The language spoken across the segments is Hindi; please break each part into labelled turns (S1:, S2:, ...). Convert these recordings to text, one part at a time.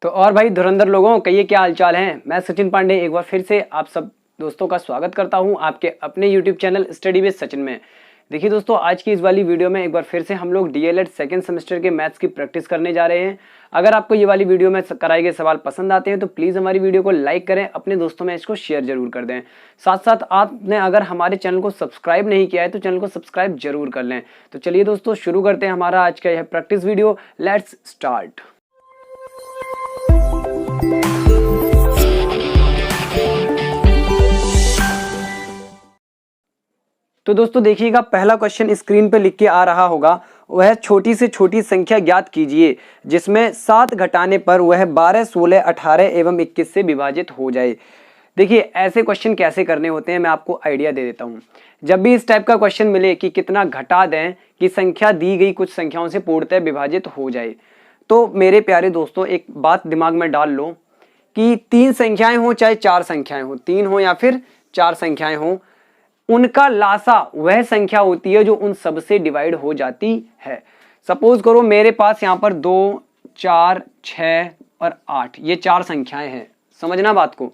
S1: तो और भाई धुरंधर लोगों, कहिए क्या हालचाल है। मैं सचिन पांडे एक बार फिर से आप सब दोस्तों का स्वागत करता हूं आपके अपने YouTube channel study with Sachin में। देखिए दोस्तों, आज की इस वाली वीडियो में एक बार फिर से हम लोग डीएलएड सेकंड सेमेस्टर के मैथ्स की प्रैक्टिस करने जा रहे हैं। अगर आपको ये वाली वीडियो में कराए गए सवाल पसंद आते हैं तो प्लीज़ हमारी वीडियो को लाइक करें, अपने दोस्तों में इसको शेयर जरूर कर दें। साथ साथ आपने अगर हमारे चैनल को सब्सक्राइब नहीं किया है तो चैनल को सब्सक्राइब जरूर कर लें। तो चलिए दोस्तों, शुरू करते हैं हमारा आज का यह प्रैक्टिस वीडियो। Let's start. तो दोस्तों देखिएगा, पहला क्वेश्चन स्क्रीन पे लिख के आ रहा होगा, वह छोटी से छोटी संख्या ज्ञात कीजिए जिसमें 7 घटाने पर वह 12, 16, 18 एवं 21 से विभाजित हो जाए। देखिए ऐसे क्वेश्चन कैसे करने होते हैं मैं आपको आइडिया दे देता हूं। जब भी इस टाइप का क्वेश्चन मिले कि कितना घटा दें कि संख्या दी गई कुछ संख्याओं से पूर्णतः विभाजित हो जाए, तो मेरे प्यारे दोस्तों एक बात दिमाग में डाल लो कि 3 संख्याएं हो चाहे 4 संख्याएं हो, 3 हो या फिर 4 संख्याएं हो, उनका लासा वह संख्या होती है जो उन सब से डिवाइड हो जाती है। सपोज करो मेरे पास यहाँ पर 2, 4, 6 और 8 ये 4 संख्याएं हैं। समझना बात को,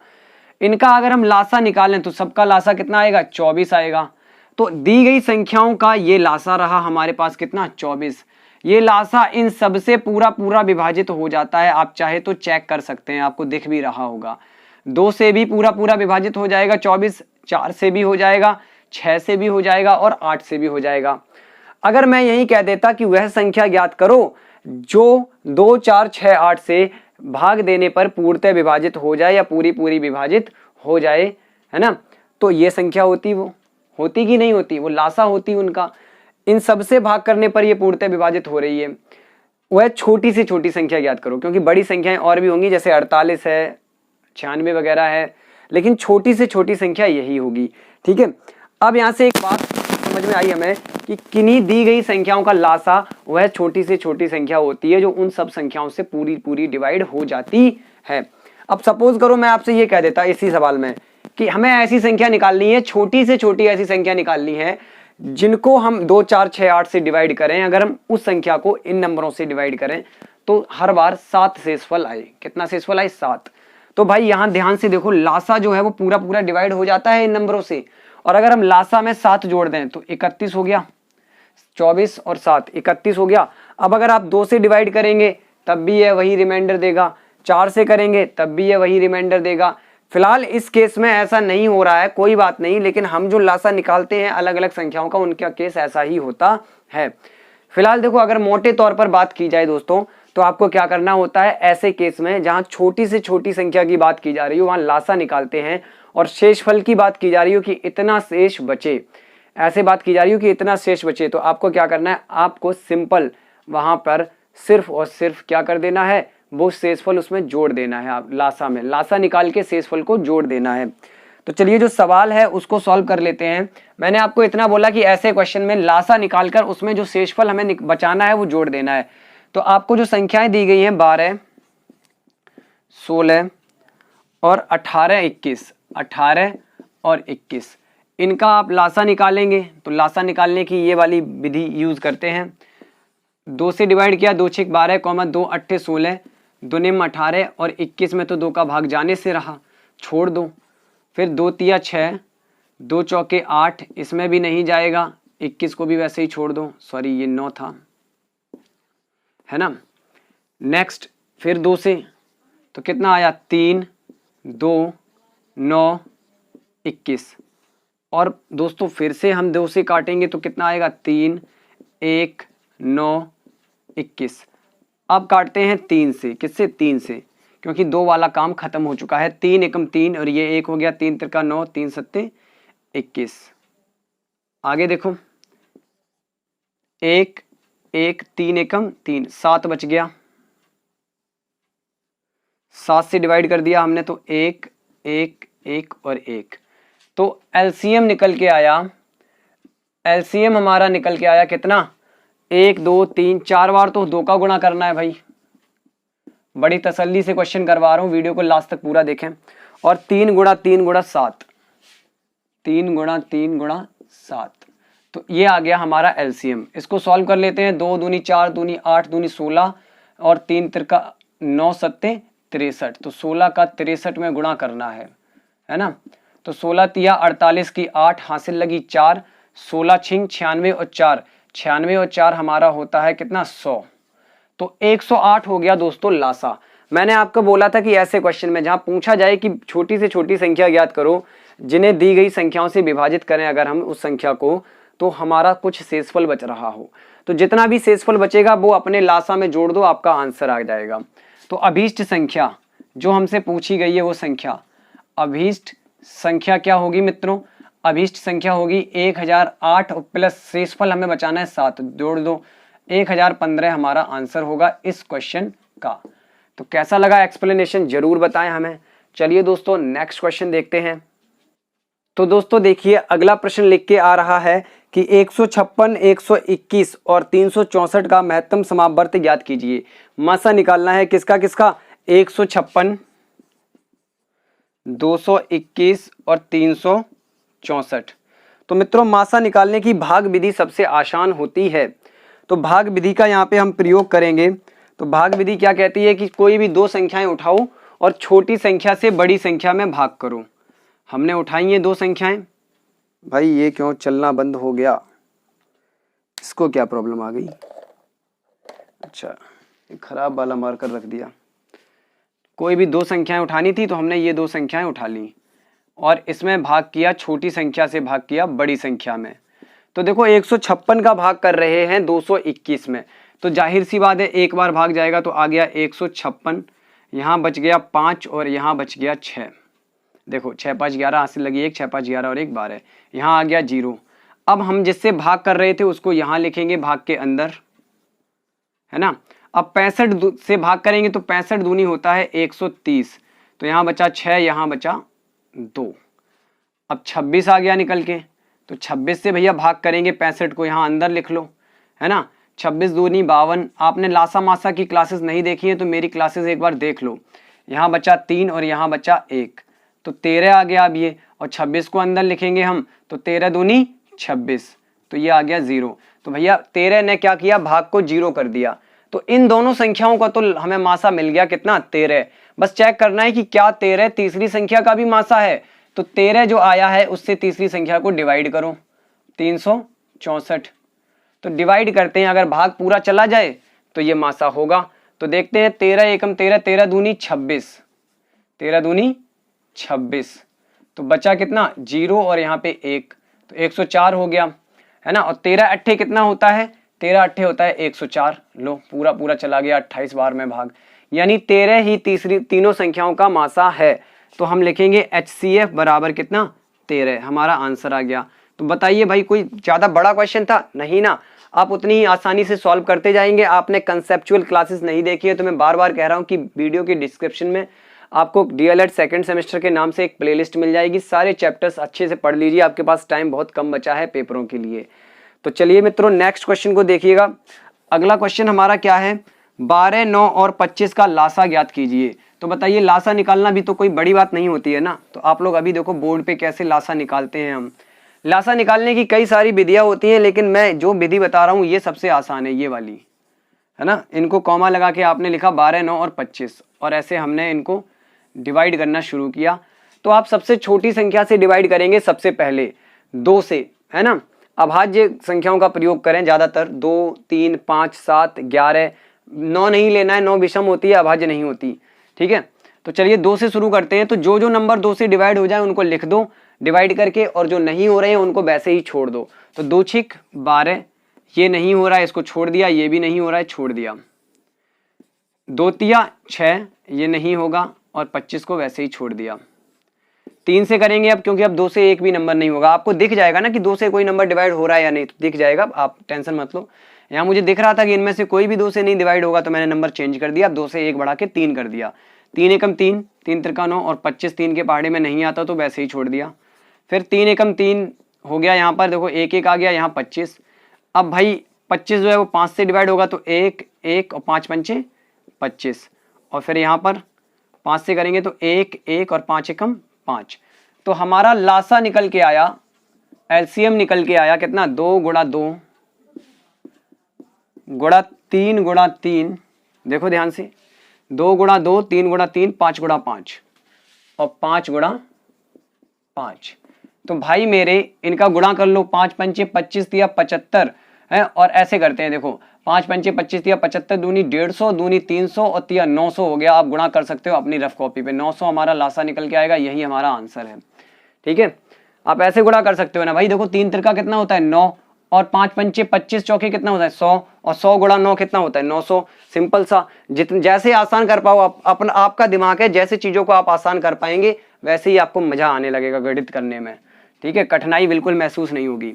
S1: इनका अगर हम लासा निकालें तो सबका लासा कितना आएगा? 24 आएगा। तो दी गई संख्याओं का ये लासा रहा हमारे पास कितना? 24। ये लासा इन सब से पूरा विभाजित हो जाता है। आप चाहे तो चेक कर सकते हैं, आपको दिख भी रहा होगा। 2 से भी पूरा विभाजित हो जाएगा 24, 4 से भी हो जाएगा, 6 से भी हो जाएगा और 8 से भी हो जाएगा। अगर मैं यही कह देता कि वह संख्या ज्ञात करो जो 2, 4, 6, 8 से भाग देने पर पूर्णतः विभाजित हो जाए या पूरी विभाजित हो जाए, है ना, तो ये संख्या होती, वो होती कि नहीं होती? वो लासा होती उनका। इन सब से भाग करने पर ये पूर्णतः विभाजित हो रही है। वह छोटी से छोटी संख्या ज्ञात करो, क्योंकि बड़ी संख्याएं और भी होंगी जैसे 48 है, 96 वगैरह है, लेकिन छोटी से छोटी संख्या यही होगी। ठीक है, अब यहां से एक बात समझ में आई हमें कि किन्हीं दी गई संख्याओं का लासा वह छोटी से छोटी संख्या होती है जो उन सब संख्याओं से पूरी डिवाइड हो जाती है। अब सपोज करो मैं आपसे ये कह देता इसी सवाल में कि हमें ऐसी संख्या निकालनी है, छोटी से छोटी ऐसी संख्या निकालनी है जिनको हम 2, 4, 6, 8 से डिवाइड करें। अगर हम उस संख्या को इन नंबरों से डिवाइड करें तो हर बार 7 शेषफल आए। कितना शेषफल आए? 7। तो भाई यहां ध्यान से देखो, लासा जो है वो पूरा डिवाइड हो जाता है इन नंबरों से। और अगर हम लासा में 7 जोड़ दें तो 31 हो गया। 24 और 7 31 हो गया। अब अगर आप 2 से डिवाइड करेंगे तब भी ये वही रिमाइंडर देगा, 4 से करेंगे तब भी ये वही रिमाइंडर देगा। फिलहाल इस केस में ऐसा नहीं हो रहा है, कोई बात नहीं, लेकिन हम जो लासा निकालते हैं अलग अलग संख्याओं का, उनका केस ऐसा ही होता है। फिलहाल देखो, अगर मोटे तौर पर बात की जाए दोस्तों तो आपको क्या करना होता है ऐसे केस में जहां छोटी से छोटी संख्या की बात की जा रही हो वहां लासा निकालते हैं, और शेषफल की बात की जा रही हो कि इतना शेष बचे, ऐसे बात की जा रही हो कि इतना शेष बचे, तो आपको क्या करना है? आपको सिंपल वहां पर सिर्फ और सिर्फ क्या कर देना है? वो शेषफल उसमें जोड़ देना है। आप लासा में लासा निकाल के शेषफल को जोड़ देना है। तो चलिए जो सवाल है उसको सॉल्व कर लेते हैं। मैंने आपको इतना बोला कि ऐसे क्वेश्चन में लासा निकालकर उसमें जो शेषफल हमें बचाना है वो जोड़ देना है। तो आपको जो संख्याएं दी गई हैं 12, 16 और 18, 21, 18 और 21, इनका आप लासा निकालेंगे। तो लासा निकालने की ये वाली विधि यूज करते हैं। 2 से डिवाइड किया, 2 6 12, 2 8 16, 2 निम 18 और 21 में तो 2 का भाग जाने से रहा, छोड़ दो। फिर 2 तिया 6, 2 चौके 8, इसमें भी नहीं जाएगा, 21 को भी वैसे ही छोड़ दो। सॉरी ये 9 था, है ना। नेक्स्ट फिर 2 से तो कितना आया? 3, 2, 9, 21। और दोस्तों फिर से हम 2 से काटेंगे तो कितना आएगा? 3, 1, 9, 21। अब काटते हैं 3 से। किससे? 3 से, क्योंकि 2 वाला काम खत्म हो चुका है। 3 एकम 3 और ये 1 हो गया, 3 तिरका 9, 3 सत्ते 21। आगे देखो, 1, 1, 3 एकम 3, 7 बच गया। 7 से डिवाइड कर दिया हमने तो 1, 1, 1 और 1। तो एलसीएम निकल के आया, एलसीएम हमारा निकल के आया कितना? 1, 2, 3, 4 बार तो 2 का गुणा करना है भाई। बड़ी तसल्ली से क्वेश्चन करवा रहा हूं, वीडियो को लास्ट तक पूरा देखें। और 3 गुणा 3 गुणा 7, 3 गुणा 3 गुणा 7, तो ये आ गया हमारा एलसीएम। इसको सॉल्व कर लेते हैं। 2 दूनी 4, दूनी 8, दूनी 16 और 3 तिरका 9 सत्ते 63, तो 16 का 63 में गुणा करना है ना। तो 16 तिया 48 की 8 हासिल लगी 4, 16 छिंग 96 और 4, 96 और 4 हमारा होता है कितना 100। तो 108 हो गया दोस्तों लासा। मैंने आपको बोला था कि ऐसे क्वेश्चन में जहां पूछा जाए कि छोटी से छोटी संख्या ज्ञात करो जिन्हें दी गई संख्याओं से विभाजित करें अगर हम उस संख्या को, तो हमारा कुछ शेषफल बच रहा हो, तो जितना भी शेषफल बचेगा वो अपने लासा में जोड़ दो, आपका आंसर आ जाएगा। तो अभीष्ट संख्या जो हमसे पूछी गई है वो संख्या, अभीष्ट संख्या क्या होगी मित्रों, अभीष्ट संख्या होगी 1008 प्लस शेषफल हमें बचाना है 7, जोड़ दो 1015 हमारा आंसर होगा इस क्वेश्चन का। तो कैसा लगा एक्सप्लेनेशन जरूर बताएं हमें। चलिए दोस्तों नेक्स्ट क्वेश्चन देखते हैं। तो दोस्तों देखिए अगला प्रश्न लिख के आ रहा है कि 156, 121 और 364 का महत्तम समावर्त ज्ञात कीजिए। मासा निकालना है किसका किसका, 156, 221 और 364। तो मित्रों मासा निकालने की भाग विधि सबसे आसान होती है, तो भाग विधि का यहाँ पे हम प्रयोग करेंगे। तो भाग विधि क्या कहती है कि कोई भी दो संख्याएं उठाओ और छोटी संख्या से बड़ी संख्या में भाग करो। हमने उठाई है दो संख्याएं, भाई ये क्यों चलना बंद हो गया, इसको क्या प्रॉब्लम आ गई, अच्छा खराब वाला मार्कर रख दिया। कोई भी दो संख्याएं उठानी थी तो हमने ये दो संख्याएं उठा ली और इसमें भाग किया, छोटी संख्या से भाग किया बड़ी संख्या में। तो देखो 156 का भाग कर रहे हैं 221 में, तो जाहिर सी बात है एक बार भाग जाएगा तो आ गया 156, यहाँ बच गया 5 और यहाँ बच गया 6। देखो 6 5 11 हासिल लगी 1, 6 5 11 और 1 12, यहाँ आ गया 0। अब हम जिससे भाग कर रहे थे उसको यहाँ लिखेंगे भाग के अंदर, है ना। अब 65 से भाग करेंगे तो 65 दूनी होता है 130, तो यहाँ बचा 6, यहाँ बचा 2। अब 26 आ गया निकल के, तो 26 से भैया भाग करेंगे 65 को, यहाँ अंदर लिख लो, है ना। 26 दूनी 52। आपने लासा मासा की क्लासेस नहीं देखी है तो मेरी क्लासेस एक बार देख लो। यहाँ बचा 3 और यहाँ बचा 1, तो 13 आ गया अब ये, और 26 को अंदर लिखेंगे हम, तो 13 दूनी 26, तो ये आ गया 0। तो भैया 13 ने क्या किया, भाग को 0 कर दिया। तो इन दोनों संख्याओं का तो हमें मासा मिल गया कितना, 13। बस चेक करना है कि क्या 13 तीसरी संख्या का भी मासा है। तो 13 जो आया है उससे तीसरी संख्या को डिवाइड करो, 364। तो डिवाइड करते हैं, अगर भाग पूरा चला जाए तो ये मासा होगा। तो देखते हैं 13 एकम 13, 13 दूनी 26, 13 दूनी 26, तो बचा कितना 0 और यहाँ पे 1, तो 104 हो गया, है ना। और 13 अट्ठे कितना होता है, 13 अट्ठे होता है 104। लो पूरा पूरा चला गया 28 बार में भाग, यानी 13 ही तीनों संख्याओं का मासा है। तो हम लिखेंगे HCF बराबर कितना 13, हमारा आंसर आ गया। तो बताइए भाई कोई ज्यादा बड़ा क्वेश्चन था नहीं ना, आप उतनी ही आसानी से सॉल्व करते जाएंगे। आपने कंसेप्चुअल क्लासेस नहीं देखी है तो मैं बार बार कह रहा हूँ कि वीडियो के डिस्क्रिप्शन में आपको DLED सेकंड सेमेस्टर के नाम से एक प्लेलिस्ट मिल जाएगी, सारे चैप्टर्स अच्छे से पढ़ लीजिए, आपके पास टाइम बहुत कम बचा है पेपरों के लिए। तो चलिए मित्रों नेक्स्ट क्वेश्चन को देखिएगा। अगला क्वेश्चन हमारा क्या है, 12, 9 और 25 का लासा ज्ञात कीजिए। तो बताइए लासा निकालना भी तो कोई बड़ी बात नहीं होती है ना। तो आप लोग अभी देखो बोर्ड पे कैसे लासा निकालते हैं। हम लासा निकालने की कई सारी विधियां होती हैं, लेकिन मैं जो विधि बता रहा हूँ ये सबसे आसान है, ये वाली, है ना। इनको कॉमा लगा के आपने लिखा 12, 9 और 25, और ऐसे हमने इनको डिवाइड करना शुरू किया। तो आप सबसे छोटी संख्या से डिवाइड करेंगे सबसे पहले 2 से, है ना। अभाज्य संख्याओं का प्रयोग करें ज्यादातर, 2, 3, 5, 7, 11, 9 नहीं लेना है, 9 विषम होती है, अभाज्य नहीं होती, ठीक है। तो चलिए 2 से शुरू करते हैं। तो जो जो नंबर 2 से डिवाइड हो जाए उनको लिख दो डिवाइड करके, और जो नहीं हो रहे हैं उनको वैसे ही छोड़ दो। तो 2 छिक 12, ये नहीं हो रहा है इसको छोड़ दिया, ये भी नहीं हो रहा है छोड़ दिया। 2 तिया 6, ये नहीं होगा, और 25 को वैसे ही छोड़ दिया। 3 से करेंगे अब, क्योंकि अब 2 से एक भी नंबर नहीं होगा। आपको दिख जाएगा ना कि 2 से कोई नंबर डिवाइड हो रहा है या नहीं, तो दिख जाएगा, आप टेंशन मत लो। यहाँ मुझे दिख रहा था कि इनमें से कोई भी 2 से नहीं डिवाइड होगा, तो मैंने नंबर चेंज कर दिया, 2 से 1 बढ़ा के 3 कर दिया। 3 एकम 3, 3 त्रिका 9, और 25 3 के पहाड़े में नहीं आता तो वैसे ही छोड़ दिया। फिर 3 एकम 3 हो गया, यहाँ पर देखो 1 1 आ गया, यहाँ 25। अब भाई 25 जो है वो 5 से डिवाइड होगा, तो 1 1 और 5 पंचे 25, और फिर यहाँ पर 5 से करेंगे तो 1 1 और 5 एकम 5। तो हमारा लासा निकल के आया, LCM निकल के आया कितना, 2 गुणा 2 गुणा 3 गुणा 3, देखो ध्यान से 2 गुणा 2, 3 गुणा 3, 5 गुणा 5 और 5 गुणा 5। तो भाई मेरे इनका गुणा कर लो, 5 पंचे 25 दिया 75 है, और ऐसे करते हैं देखो 5 पंचे 25 दिया 75, दूनी 150, दूनी 300 और तिया 900 हो गया। आप गुणा कर सकते हो अपनी रफ कॉपी पे, 900 हमारा लासा निकल के आएगा, यही हमारा आंसर है। ठीक है, आप ऐसे गुणा कर सकते हो ना भाई। देखो 3 तिरका कितना होता है 9, और 5 पंचे 25 चौके कितना होता है 100, और 100 गुणा 9 कितना होता है 900। सिंपल सा, जितने जैसे आसान कर पाओ अपना आपका दिमाग है, जैसे चीजों को आप आसान कर पाएंगे वैसे ही आपको मजा आने लगेगा गणित करने में। ठीक है, कठिनाई बिल्कुल महसूस नहीं होगी।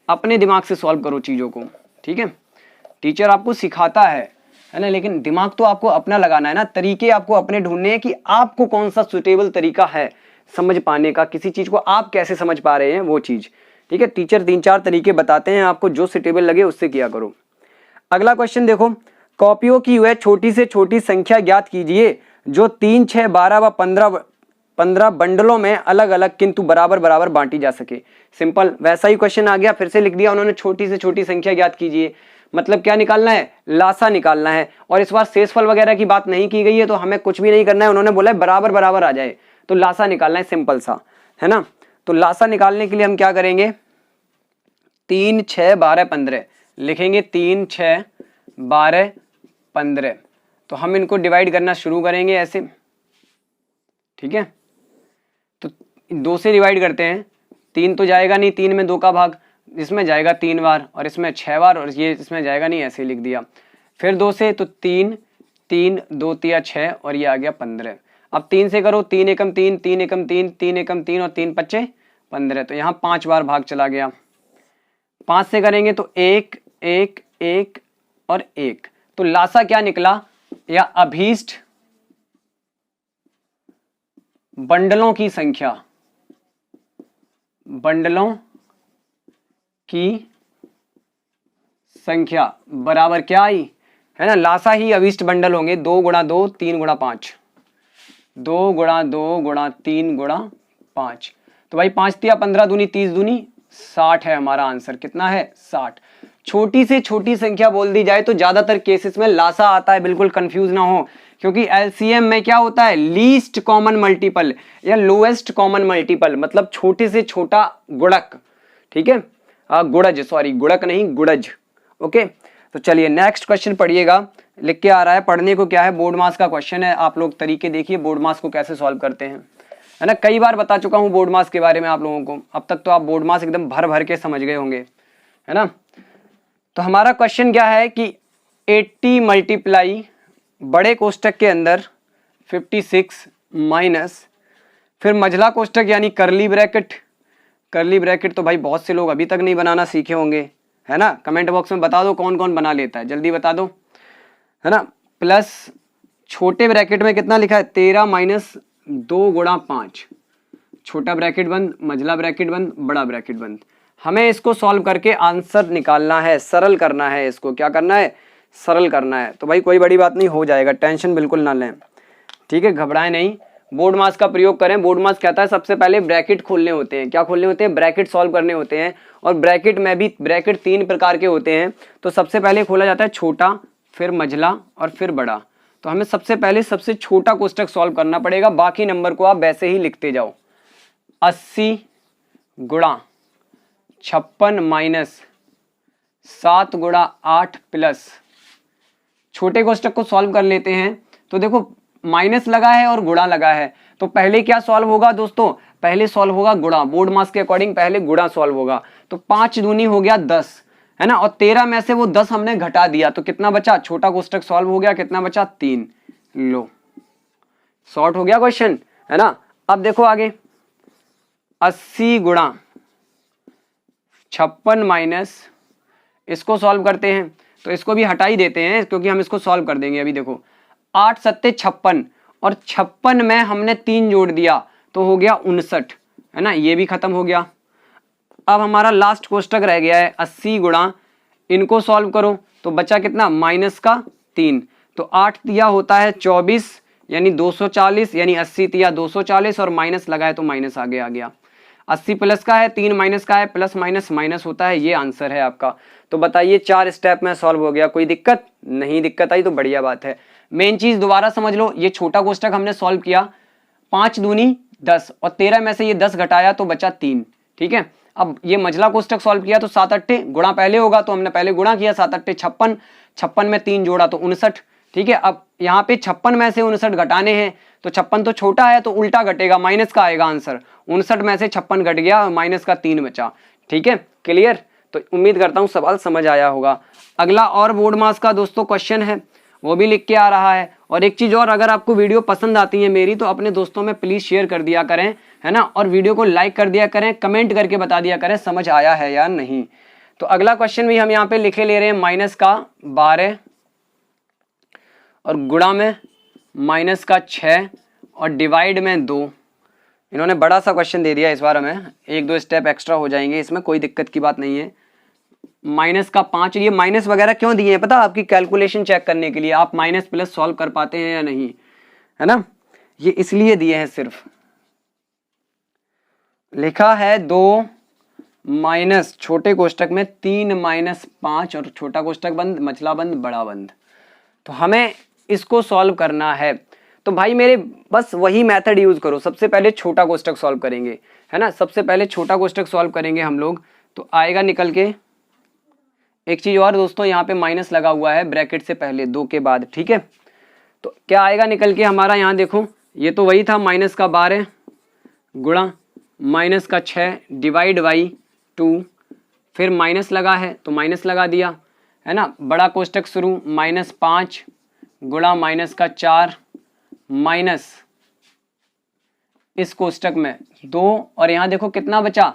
S1: अपने दिमाग से सॉल्व करो चीजों को। ठीक है, टीचर आपको सिखाता है ना, लेकिन दिमाग तो आपको अपना लगाना है ना। तरीके आपको अपने ढूंढने हैं कि आपको कौन सा सुटेबल तरीका है समझ पाने का, किसी चीज को आप कैसे समझ पा रहे हैं वो चीज। ठीक है, टीचर 3-4 तरीके बताते हैं आपको, जो सुटेबल लगे उससे किया करो। अगला क्वेश्चन देखो, कॉपियों की वह छोटी से छोटी संख्या ज्ञात कीजिए जो 3, 6, 12 व 15 बंडलों में अलग अलग किंतु बराबर बराबर बांटी जा सके। सिंपल, वैसा ही क्वेश्चन आ गया, फिर से लिख दिया उन्होंने, छोटी से छोटी संख्या ज्ञात कीजिए। मतलब क्या निकालना है, लासा निकालना है। और इस बार शेषफल वगैरह की बात नहीं की गई है, तो हमें कुछ भी नहीं करना है। उन्होंने बोला है बराबर बराबर आ जाए, तो लासा निकालना है, सिंपल सा है ना। तो लासा निकालने के लिए हम क्या करेंगे, 3, 6, 12, 15 लिखेंगे। 3, 6, 12, 15। तो हम इनको डिवाइड करना शुरू करेंगे ऐसे। ठीक है, तो 2 से डिवाइड करते हैं। 3 तो जाएगा नहीं, 3 में 2 का भाग, इसमें जाएगा 3 बार और इसमें 6 बार, और ये इसमें जाएगा नहीं, ऐसे लिख दिया। फिर 2 से, तो 3, 3, 2 तिया 6 और ये आ गया 15। अब 3 से करो, 3 एकम 3, 3 एकम 3, 3 एकम 3 और 3 पच्चे 15। तो यहाँ 5 बार भाग चला गया। 5 से करेंगे तो 1, 1, 1 और 1। तो लासा क्या निकला, या अभीष्ट बंडलों की संख्या, बंडलों की संख्या बराबर क्या आई, है ना, लासा ही अभीष्ट बंडल होंगे। 2 गुणा 2, 3 गुणा 5, 2 गुणा 2 गुणा 3 गुणा 5। तो भाई 5 तिया 15, दूनी 30, दूनी 60 है हमारा आंसर। कितना है 60। छोटी से छोटी संख्या बोल दी जाए तो ज्यादातर केसेस में लासा आता है, बिल्कुल कंफ्यूज ना हो, क्योंकि एलसीएम में क्या होता है, लीस्ट कॉमन मल्टीपल या लोएस्ट कॉमन मल्टीपल, मतलब छोटे से छोटा गुणक। ठीक है, गुणज, सॉरी गुणक नहीं गुणज। ओके, तो चलिए नेक्स्ट क्वेश्चन पढ़िएगा। लिख के आ रहा है, पढ़ने को क्या है, बोर्ड मास का क्वेश्चन है। आप लोग तरीके देखिए बोर्ड मास को कैसे सॉल्व करते हैं, है ना। कई बार बता चुका हूं बोर्ड मास के बारे में आप लोगों को, अब तक तो आप बोर्ड मास एकदम भर भर के समझ गए होंगे, है ना। तो हमारा क्वेश्चन क्या है कि 80 मल्टीप्लाई बड़े कोष्टक के अंदर 56 माइनस, फिर मझला कोष्टक यानी करली ब्रैकेट। करली ब्रैकेट तो भाई बहुत से लोग अभी तक नहीं बनाना सीखे होंगे, है ना। कमेंट बॉक्स में बता दो कौन कौन बना लेता है, जल्दी बता दो, है ना। प्लस छोटे ब्रैकेट में कितना लिखा है, 13 माइनस 2 गुणा 5, छोटा ब्रैकेट बंद, मझला ब्रैकेट बंद, बड़ा ब्रैकेट बंद। हमें इसको सॉल्व करके आंसर निकालना है, सरल करना है इसको। क्या करना है, सरल करना है। तो भाई कोई बड़ी बात नहीं, हो जाएगा, टेंशन बिल्कुल ना लें। ठीक है, घबराएं नहीं, बोर्ड मास का प्रयोग करें। बोर्ड मास कहता है सबसे पहले ब्रैकेट खोलने होते हैं। क्या खोलने होते हैं, ब्रैकेट सॉल्व करने होते हैं। और ब्रैकेट में भी ब्रैकेट 3 प्रकार के होते हैं। तो सबसे पहले खोला जाता है छोटा, फिर मझला और फिर बड़ा। तो हमें सबसे पहले सबसे छोटा कोष्टक सॉल्व करना पड़ेगा, बाकी नंबर को आप वैसे ही लिखते जाओ। 80 गुणा 56 माइनस 7 गुणा 8 प्लस, छोटे कोष्टक को सॉल्व कर लेते हैं। तो देखो माइनस लगा है और गुणा लगा है, तो पहले क्या सॉल्व होगा दोस्तों, पहले सॉल्व होगा गुणा। बोर्ड मास के अकॉर्डिंग पहले गुणा सॉल्व होगा। तो 5 दूनी हो गया 10, है ना, और 13 में से वो 10 हमने घटा दिया, तो कितना बचा, छोटा कोष्टक सॉल्व हो गया, कितना बचा 3। लो सॉर्ट हो गया क्वेश्चन, है ना। अब देखो आगे, 80 गुणा 56 माइनस, इसको सॉल्व करते हैं। तो इसको भी हटा ही देते हैं क्योंकि हम इसको सॉल्व कर देंगे अभी। देखो 8 सत्ते 56 और 56 में हमने 3 जोड़ दिया तो हो गया 59, है ना, ये भी खत्म हो गया। अब हमारा लास्ट कोष्टक रह गया है 80 गुणा, इनको सॉल्व करो तो बचा कितना, माइनस का 3। तो 8 तिया होता है 24 यानी 240, यानी 80 तिया 240 और माइनस लगा है तो माइनस आगे आ गया। 80 प्लस का है, 3 माइनस का है, प्लस माइनस माइनस होता है, ये आंसर है आपका। तो बताइए 4 स्टेप में सॉल्व हो गया, कोई दिक्कत नहीं, दिक्कत आई तो बढ़िया बात है। मेन चीज दोबारा समझ लो, ये छोटा कोष्टक हमने सॉल्व किया, 5 दूनी 10 और 13 में से ये 10 घटाया तो बचा 3। ठीक है, अब ये मझला कोष्टक सॉल्व किया तो 7 अट्ठे गुणा पहले होगा तो हमने पहले गुणा किया, 7 अट्ठे 56, 56 में 3 जोड़ा तो 59। ठीक है, अब यहाँ पे 56 में से 59 घटाने हैं तो 56 तो छोटा है तो उल्टा घटेगा, माइनस का आएगा आंसर। 59 में से 56 घट गया, माइनस का 3 बचा। ठीक है, क्लियर? तो उम्मीद करता हूँ सवाल समझ आया होगा। अगला और बोर्ड मास का दोस्तों क्वेश्चन है, वो भी लिख के आ रहा है। और एक चीज और, अगर आपको वीडियो पसंद आती है मेरी तो अपने दोस्तों में प्लीज शेयर कर दिया करें, है ना, और वीडियो को लाइक कर दिया करें, कमेंट करके बता दिया करें समझ आया है या नहीं। तो अगला क्वेश्चन भी हम यहाँ पे लिखे ले रहे हैं, माइनस का 12 और गुणा में माइनस का 6 और डिवाइड में 2। इन्होंने बड़ा सा क्वेश्चन दे दिया, इस बार हमें 1-2 स्टेप एक्स्ट्रा हो जाएंगे, इसमें कोई दिक्कत की बात नहीं है। माइनस का 5, ये माइनस वगैरह क्यों दिए हैं पता, आपकी कैलकुलेशन चेक करने के लिए, आप माइनस प्लस सॉल्व कर पाते हैं या नहीं, है ना, ये इसलिए दिए हैं। सिर्फ लिखा है 2 माइनस छोटे कोष्टक में 3 माइनस 5 और छोटा कोष्टक बंद, मछला बंद, बड़ा बंद। तो हमें इसको सॉल्व करना है, तो भाई मेरे बस वही मेथड यूज करो। सबसे पहले छोटा कोष्टक सॉल्व करेंगे, है ना, सबसे पहले छोटा कोष्टक सॉल्व करेंगे हम लोग, तो आएगा निकल के। एक चीज और दोस्तों, यहाँ पे माइनस लगा हुआ है ब्रैकेट से पहले 2 के बाद। ठीक है, तो क्या आएगा निकल के हमारा, यहाँ देखो ये तो वही था, माइनस का 12 गुणा माइनस का 6 डिवाइड बाई 2, फिर माइनस लगा है तो माइनस लगा दिया, है ना। बड़ा कोष्टक शुरू, माइनस 5 गुणा माइनस का 4 माइनस इस कोष्टक में 2, और यहाँ देखो कितना बचा,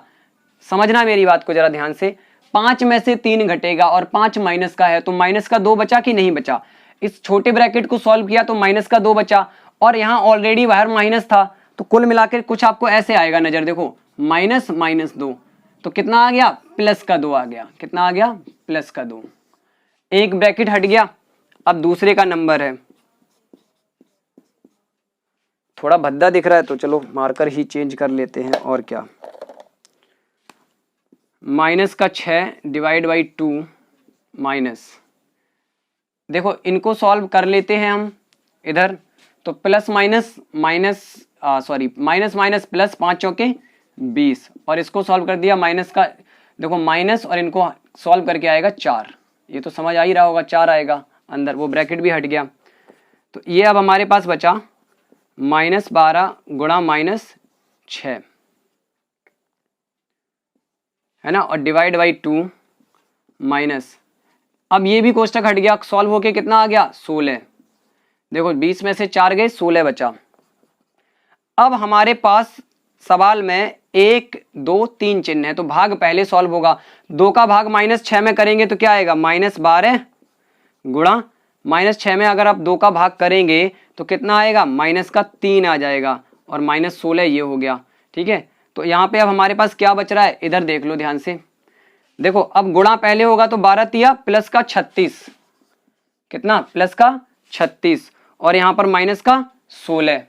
S1: समझना मेरी बात को जरा ध्यान से, 5 में से 3 घटेगा और 5 माइनस का है तो माइनस का 2 बचा कि नहीं बचा। इस छोटे ब्रैकेट को सॉल्व किया तो माइनस का 2 बचा, और यहाँ ऑलरेडी बाहर माइनस था, तो कुल मिलाकर कुछ आपको ऐसे आएगा, नजर देखो, माइनस माइनस 2, तो कितना आ गया, प्लस का 2 आ गया। कितना आ गया, प्लस का 2। एक ब्रैकेट हट गया, अब दूसरे का नंबर है, थोड़ा भद्दा दिख रहा है तो चलो मार्कर ही चेंज कर लेते हैं, और क्या, माइनस का 6 डिवाइड बाई 2 माइनस, देखो इनको सॉल्व कर लेते हैं हम इधर, तो plus minus minus minus minus plus, 5 चौके 20, और इसको सॉल्व कर दिया, माइनस का देखो माइनस, और इनको सॉल्व करके आएगा 4। ये तो समझ आ ही रहा होगा, 4 आएगा अंदर, वो ब्रैकेट भी हट गया। तो ये अब हमारे पास बचा माइनस 12 गुणा माइनस 6, है ना, और डिवाइड बाई 2 माइनस, अब ये भी कोष्टक हट गया, सॉल्व होके कितना आ गया, 16। देखो 20 में से 4 गए, 16 बचा। अब हमारे पास सवाल में 1 2 3 चिन्ह है, तो भाग पहले सॉल्व होगा। 2 का भाग माइनस 6 में करेंगे तो क्या आएगा, माइनस 12 गुणा माइनस 6 में अगर आप 2 का भाग करेंगे तो कितना आएगा, माइनस का 3 आ जाएगा, और माइनस 16 ये हो गया। ठीक है, तो यहाँ पे अब हमारे पास क्या बच रहा है, इधर देख लो ध्यान से, देखो अब गुणा पहले होगा तो 12 तिया प्लस का 36, कितना, प्लस का 36, और यहाँ पर माइनस का 16,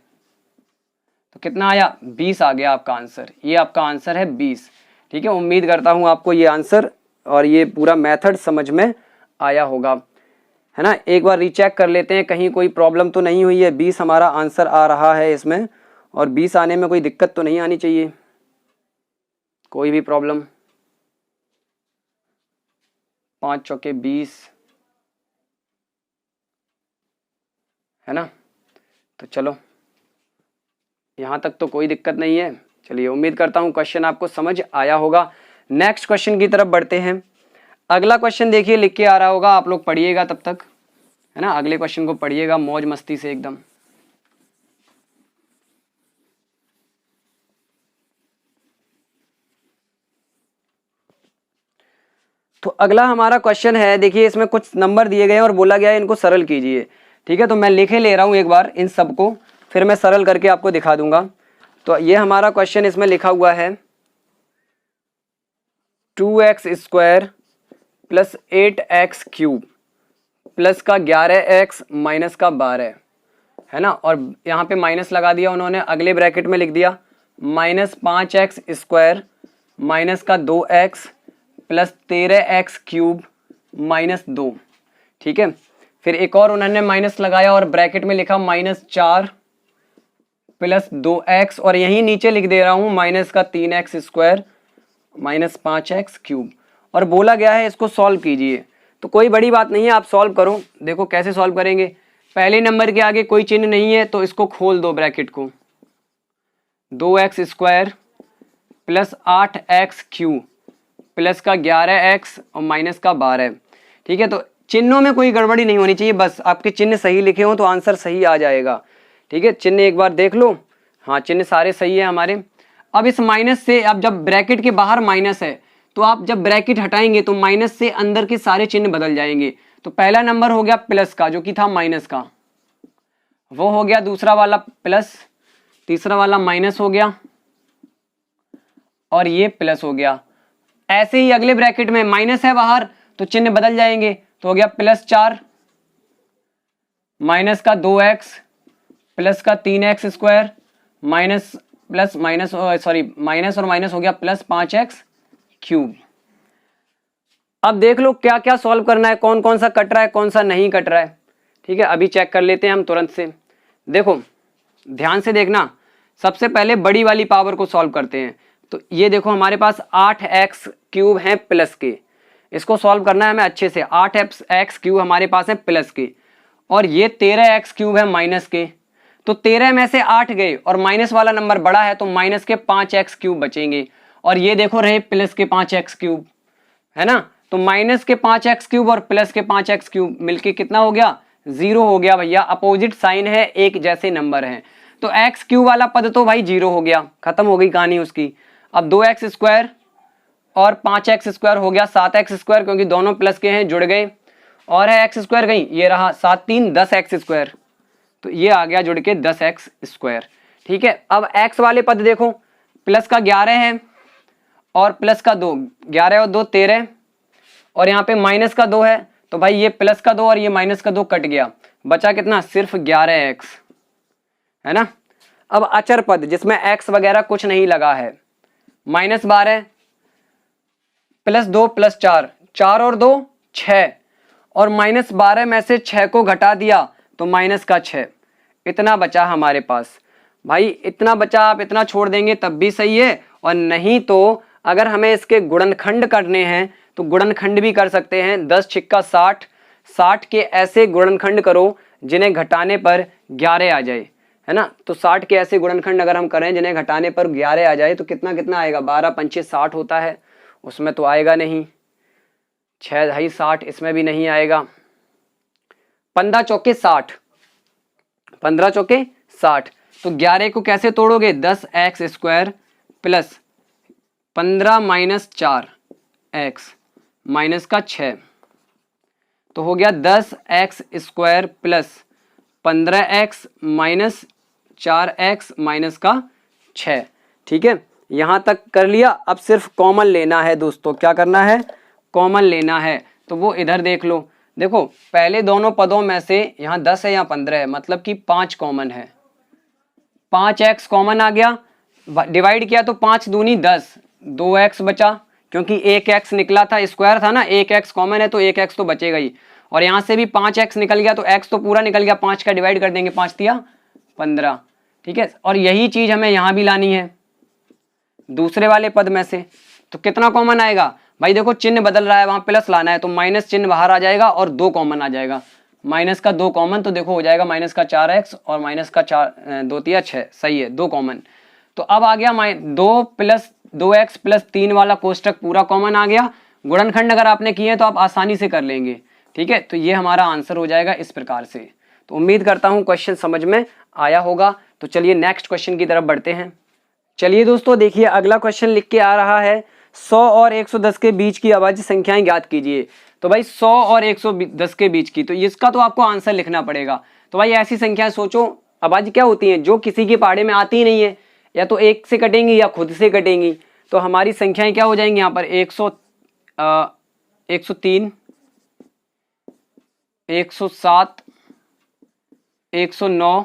S1: तो कितना आया, 20 आ गया आपका आंसर। ये आपका आंसर है 20। ठीक है, उम्मीद करता हूँ आपको ये आंसर और ये पूरा मेथड समझ में आया होगा, है ना। एक बार रीचेक कर लेते हैं कहीं कोई प्रॉब्लम तो नहीं हुई है। 20 हमारा आंसर आ रहा है इसमें, और 20 आने में कोई दिक्कत तो नहीं आनी चाहिए, कोई भी प्रॉब्लम। 5 चौके 20, है ना। तो चलो यहाँ तक तो कोई दिक्कत नहीं है। चलिए, उम्मीद करता हूँ क्वेश्चन आपको समझ आया होगा। नेक्स्ट क्वेश्चन की तरफ बढ़ते हैं। अगला क्वेश्चन देखिए लिख के आ रहा होगा, आप लोग पढ़िएगा तब तक, है ना, अगले क्वेश्चन को पढ़िएगा मौज मस्ती से एकदम। तो अगला हमारा क्वेश्चन है, देखिए इसमें कुछ नंबर दिए गए हैं और बोला गया है इनको सरल कीजिए। ठीक है, तो मैं लिखे ले रहा हूं एक बार इन सबको, फिर मैं सरल करके आपको दिखा दूंगा। तो ये हमारा क्वेश्चन, इसमें लिखा हुआ है 2x square plus 8x cube plus का 11x माइनस का 12, है ना, और यहाँ पे माइनस लगा दिया उन्होंने, अगले ब्रैकेट में लिख दिया माइनस 5x स्क्वायर माइनस का 2x plus 13x cube minus 2। ठीक है, फिर एक और उन्होंने माइनस लगाया और ब्रैकेट में लिखा -4 प्लस 2x, और यहीं नीचे लिख दे रहा हूं माइनस का 3x square minus 5x cube, और बोला गया है इसको सॉल्व कीजिए। तो कोई बड़ी बात नहीं है, आप सॉल्व करो। देखो कैसे सॉल्व करेंगे, पहले नंबर के आगे कोई चिन्ह नहीं है तो इसको खोल दो ब्रैकेट को, 2x square plus 8x cube plus का 11x और माइनस का 12। ठीक है, तो चिन्हों में कोई गड़बड़ी नहीं होनी चाहिए, बस आपके चिन्ह सही लिखे हो तो आंसर सही आ जाएगा। ठीक है, चिन्ह एक बार देख लो, हाँ चिन्ह सारे सही है हमारे। अब इस माइनस से, अब जब ब्रैकेट के बाहर माइनस है तो आप जब ब्रैकेट हटाएंगे तो माइनस से अंदर के सारे चिन्ह बदल जाएंगे। तो पहला नंबर हो गया प्लस का जो कि था माइनस का, वो हो गया, दूसरा वाला प्लस, तीसरा वाला माइनस हो गया और ये प्लस हो गया। ऐसे ही अगले ब्रैकेट में माइनस है बाहर तो चिन्ह बदल जाएंगे, तो हो गया +4 माइनस का 2x प्लस का 3x square minus plus minus minus और माइनस हो गया प्लस 5x क्यूब। अब देख लो क्या क्या सॉल्व करना है, कौन कौन सा कट रहा है कौन सा नहीं कट रहा है। ठीक है, अभी चेक कर लेते हैं हम तुरंत से। देखो ध्यान से देखना, सबसे पहले बड़ी वाली पावर को सॉल्व करते हैं। तो ये देखो हमारे पास 8x क्यूब है प्लस के, इसको सॉल्व करना है हमें अच्छे से। 8x क्यूब हमारे पास है प्लस के, और ये 13x क्यूब है माइनस के। तो 13 में से 8 गए और माइनस वाला नंबर बड़ा है तो माइनस के 5x क्यूब बचेंगे, और ये देखो रहे प्लस के 5x क्यूब, है ना। तो माइनस के 5x क्यूब और प्लस के 5x क्यूब मिलके कितना हो गया, 0 हो गया भैया। अपोजिट साइन है, एक जैसे नंबर हैं, तो x क्यूब वाला पद तो भाई 0 हो गया, खत्म हो गई कहानी उसकी। अब 2x स्क्वायर और 5x स्क्वायर हो गया 7x स्क्वायर, क्योंकि दोनों प्लस के हैं जुड़ गए, और है x स्क्वायर कहीं, ये रहा 7 3 10x स्क्वायर, तो ये आ गया जुड़ के 10x स्क्वायर। ठीक है, अब x वाले पद देखो, प्लस का 11 है और प्लस का 2, 11 और 2 13, और यहाँ पे माइनस का 2 है, तो भाई ये प्लस का 2 और ये माइनस का 2 कट गया, बचा कितना, सिर्फ 11x, है ना। अब अचर पद जिसमें x वगैरह कुछ नहीं लगा है, -12 प्लस 2 प्लस 4, 4 और 2 6, और -12 में से 6 को घटा दिया तो माइनस का 6, इतना बचा हमारे पास। भाई इतना बचा, आप इतना छोड़ देंगे तब भी सही है, और नहीं तो अगर हमें इसके गुणनखंड करने हैं तो गुणनखंड भी कर सकते हैं। 10 छिक्का 60, 60 के ऐसे गुणनखंड करो जिन्हें घटाने पर 11 आ जाए, है ना। तो 60 के ऐसे गुणनखंड अगर हम करें जिन्हें घटाने पर 11 आ जाए तो कितना कितना आएगा, 12 पंचे 60 होता है, उसमें तो आएगा नहीं, 6 ढाई 60, इसमें भी नहीं आएगा, 15 चौके 60, 15 चौके 60, तो 11 को कैसे तोड़ोगे, 10x square plus 15 minus 4x minus का 6, तो हो गया 10x square plus 15x minus 4x minus का 6। ठीक है, यहां तक कर लिया। अब सिर्फ कॉमन लेना है दोस्तों, क्या करना है, कॉमन लेना है। तो वो इधर देख लो, देखो पहले दोनों पदों में से यहाँ 10 है यहाँ 15 है, मतलब कि 5 कॉमन है, 5x कॉमन आ गया, डिवाइड किया तो 5 दूनी 10, 2x बचा, क्योंकि 1x निकला था, स्क्वायर था ना, 1x कॉमन है तो 1x तो बचेगा ही, और यहाँ से भी 5x निकल गया तो x तो पूरा निकल गया, 5 का डिवाइड कर देंगे, 5 तिया 15। ठीक है, और यही चीज हमें यहाँ भी लानी है दूसरे वाले पद में से। तो कितना कॉमन आएगा, भाई देखो चिन्ह बदल रहा है, वहां प्लस लाना है तो माइनस चिन्ह बाहर आ जाएगा और 2 कॉमन आ जाएगा, माइनस का 2 कॉमन, तो देखो हो जाएगा माइनस का 4x और माइनस का 2 तिया 6, सही है, 2 कॉमन। तो अब आ गया 2 प्लस 2x प्लस 3 वाला कोष्टक पूरा कॉमन आ गया। गुणनखंड अगर आपने किए तो आप आसानी से कर लेंगे। ठीक है, तो ये हमारा आंसर हो जाएगा इस प्रकार से। तो उम्मीद करता हूं क्वेश्चन समझ में आया होगा। तो चलिए नेक्स्ट क्वेश्चन की तरफ बढ़ते हैं। चलिए दोस्तों देखिए, अगला क्वेश्चन लिख के आ रहा है 100 और 110 के बीच की अभाज्य संख्याएं ज्ञात कीजिए। तो भाई 100 और 110 के बीच की, तो इसका तो आपको आंसर लिखना पड़ेगा। तो भाई ऐसी संख्याएं सोचो, अभाज्य क्या होती हैं, जो किसी के पहाड़े में आती ही नहीं है, या तो 1 से कटेंगी या खुद से कटेंगी। तो हमारी संख्याएं क्या हो जाएंगी यहाँ पर, 103, 107, 109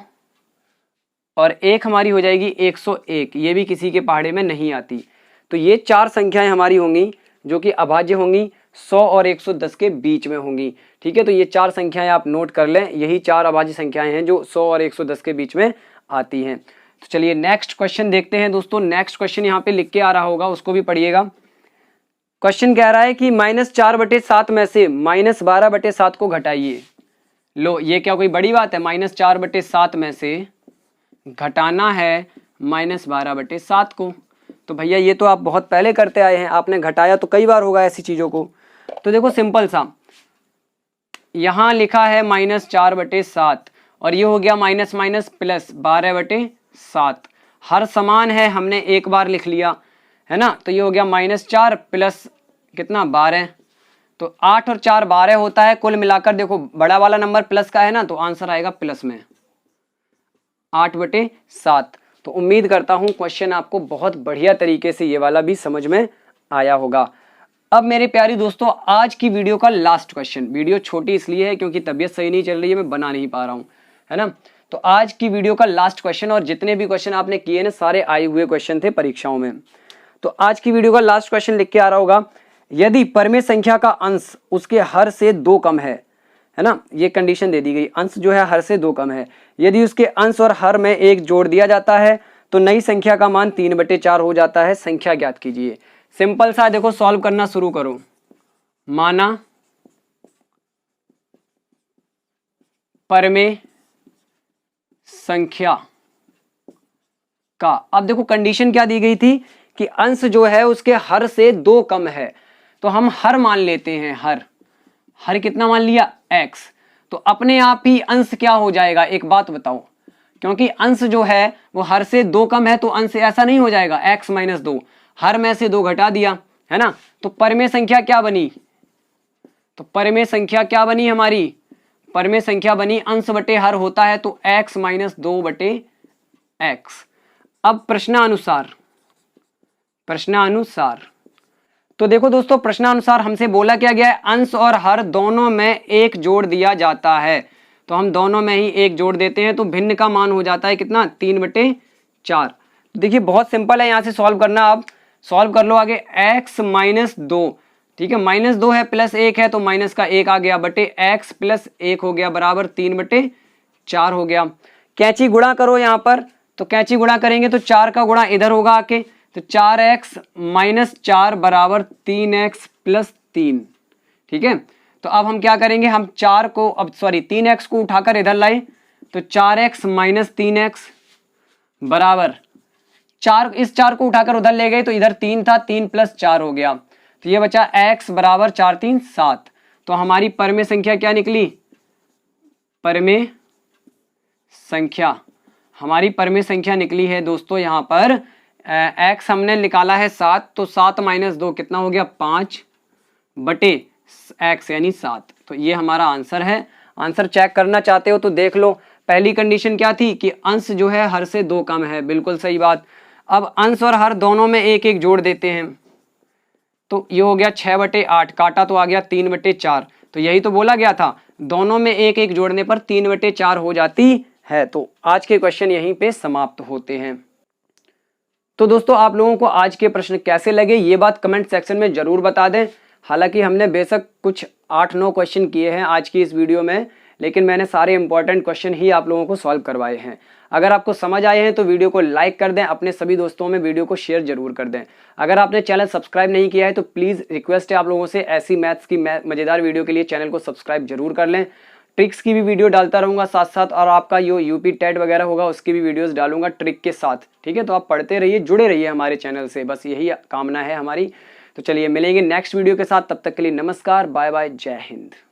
S1: और एक हमारी हो जाएगी 101, ये भी किसी के पहाड़े में नहीं आती। तो ये 4 संख्याएं हमारी होंगी जो कि अभाज्य होंगी। 100 और 110 के बीच में होंगी। ठीक है, तो ये 4 संख्याएं आप नोट कर लें, यही 4 अभाज्य संख्याएं हैं जो 100 और 110 के बीच में आती हैं। तो चलिए नेक्स्ट क्वेश्चन देखते हैं दोस्तों। नेक्स्ट क्वेश्चन यहाँ पे लिख के आ रहा होगा, उसको भी पढ़िएगा। क्वेश्चन कह रहा है कि -4/7 में से -12/7 को घटाइए। लो, ये क्या कोई बड़ी बात है? -4/7 में से घटाना है -12/7 को। तो भैया ये तो आप बहुत पहले करते आए हैं, आपने घटाया तो कई बार होगा ऐसी चीजों को। तो देखो सिंपल सा, यहां लिखा है -4/7 और ये हो गया माइनस माइनस प्लस 12/7। हर समान है, हमने एक बार लिख लिया है ना। तो ये हो गया -4 प्लस कितना 12, तो 8 और 4 12 होता है। कुल मिलाकर देखो बड़ा वाला नंबर प्लस का है ना, तो आंसर आएगा प्लस में 8/7। तो उम्मीद करता हूं क्वेश्चन आपको बहुत बढ़िया तरीके से ये वाला भी समझ में आया होगा। अब मेरे प्यारे दोस्तों, आज की वीडियो का लास्ट क्वेश्चन। वीडियो छोटी इसलिए है क्योंकि तबीयत सही नहीं चल रही है, मैं बना नहीं पा रहा हूं, है ना। तो आज की वीडियो का लास्ट क्वेश्चन, और जितने भी क्वेश्चन आपने किए ना सारे आए हुए क्वेश्चन थे परीक्षाओं में। तो आज की वीडियो का लास्ट क्वेश्चन लिख के आ रहा होगा, यदि परमेय संख्या का अंश उसके हर से 2 कम है ना, ये कंडीशन दे दी गई, अंश जो है हर से 2 कम है, यदि उसके अंश और हर में 1 जोड़ दिया जाता है तो नई संख्या का मान 3/4 हो जाता है। संख्या ज्ञात कीजिए। सिंपल सा, देखो सॉल्व करना शुरू करो। माना परमेय संख्या का, अब देखो कंडीशन क्या दी गई थी कि अंश जो है उसके हर से 2 कम है, तो हम हर मान लेते हैं। हर कितना मान लिया? x। तो अपने आप ही अंश क्या हो जाएगा, एक बात बताओ, क्योंकि अंश जो है वो हर से 2 कम है, तो अंश ऐसा नहीं हो जाएगा x - 2, हर में से 2 घटा दिया, है ना। तो परमेय संख्या क्या बनी? तो परमेय संख्या क्या बनी हमारी? परमेय संख्या बनी अंश बटे हर होता है, तो x - 2/x। अब प्रश्नानुसार तो देखो दोस्तों, प्रश्नानुसार हमसे बोला क्या गया है, अंश और हर दोनों में 1 जोड़ दिया जाता है। तो हम दोनों में ही 1 जोड़ देते हैं, तो भिन्न का मान हो जाता है कितना? 3/4। देखिए बहुत सिंपल है, यहां से सॉल्व करना। आप सॉल्व कर लो आगे। x - 2, ठीक है, -2 है प्लस 1 है, तो माइनस का 1 आ गया, बटे x + 1 हो गया बराबर 3/4 हो गया। कैंची गुणा करो यहाँ पर, तो कैंची गुणा करेंगे तो 4 का गुणा इधर होगा आके, तो 4x - 4 बराबर 3x + 3। ठीक है, तो अब हम क्या करेंगे, हम 3x को उठाकर इधर लाए, तो 4x - 3x बराबर 4, इस 4 को उठाकर उधर ले गए तो इधर 3 था, 3 + 4 हो गया, तो ये बचा x बराबर 4 3 7। तो हमारी परमेय संख्या क्या निकली? परमेय संख्या, हमारी परमेय संख्या निकली है दोस्तों यहाँ पर x हमने निकाला है 7, तो 7 - 2 कितना हो गया? 5 बटे x यानी 7। तो ये हमारा आंसर है। आंसर चेक करना चाहते हो तो देख लो। पहली कंडीशन क्या थी कि अंश जो है हर से 2 कम है, बिल्कुल सही बात। अब अंश और हर दोनों में 1 जोड़ देते हैं, तो ये हो गया 6/8, काटा तो आ गया 3/4। तो यही तो बोला गया था, दोनों में 1 जोड़ने पर 3/4 हो जाती है। तो आज के क्वेश्चन यहीं पे समाप्त होते हैं। तो दोस्तों आप लोगों को आज के प्रश्न कैसे लगे ये बात कमेंट सेक्शन में जरूर बता दें। हालांकि हमने बेशक कुछ 8-9 क्वेश्चन किए हैं आज की इस वीडियो में, लेकिन मैंने सारे इंपॉर्टेंट क्वेश्चन ही आप लोगों को सॉल्व करवाए हैं। अगर आपको समझ आए हैं तो वीडियो को लाइक कर दें, अपने सभी दोस्तों में वीडियो को शेयर जरूर कर दें। अगर आपने चैनल सब्सक्राइब नहीं किया है तो प्लीज़ रिक्वेस्ट है आप लोगों से, ऐसी मैथ्स की मज़ेदार वीडियो के लिए चैनल को सब्सक्राइब जरूर कर लें। ट्रिक्स की भी वीडियो डालता रहूँगा साथ साथ, और आपका जो यूपी टेट वगैरह होगा उसकी भी वीडियोस डालूंगा ट्रिक के साथ। ठीक है, तो आप पढ़ते रहिए, जुड़े रहिए हमारे चैनल से, बस यही कामना है हमारी। तो चलिए मिलेंगे नेक्स्ट वीडियो के साथ, तब तक के लिए नमस्कार, बाय बाय, जय हिंद।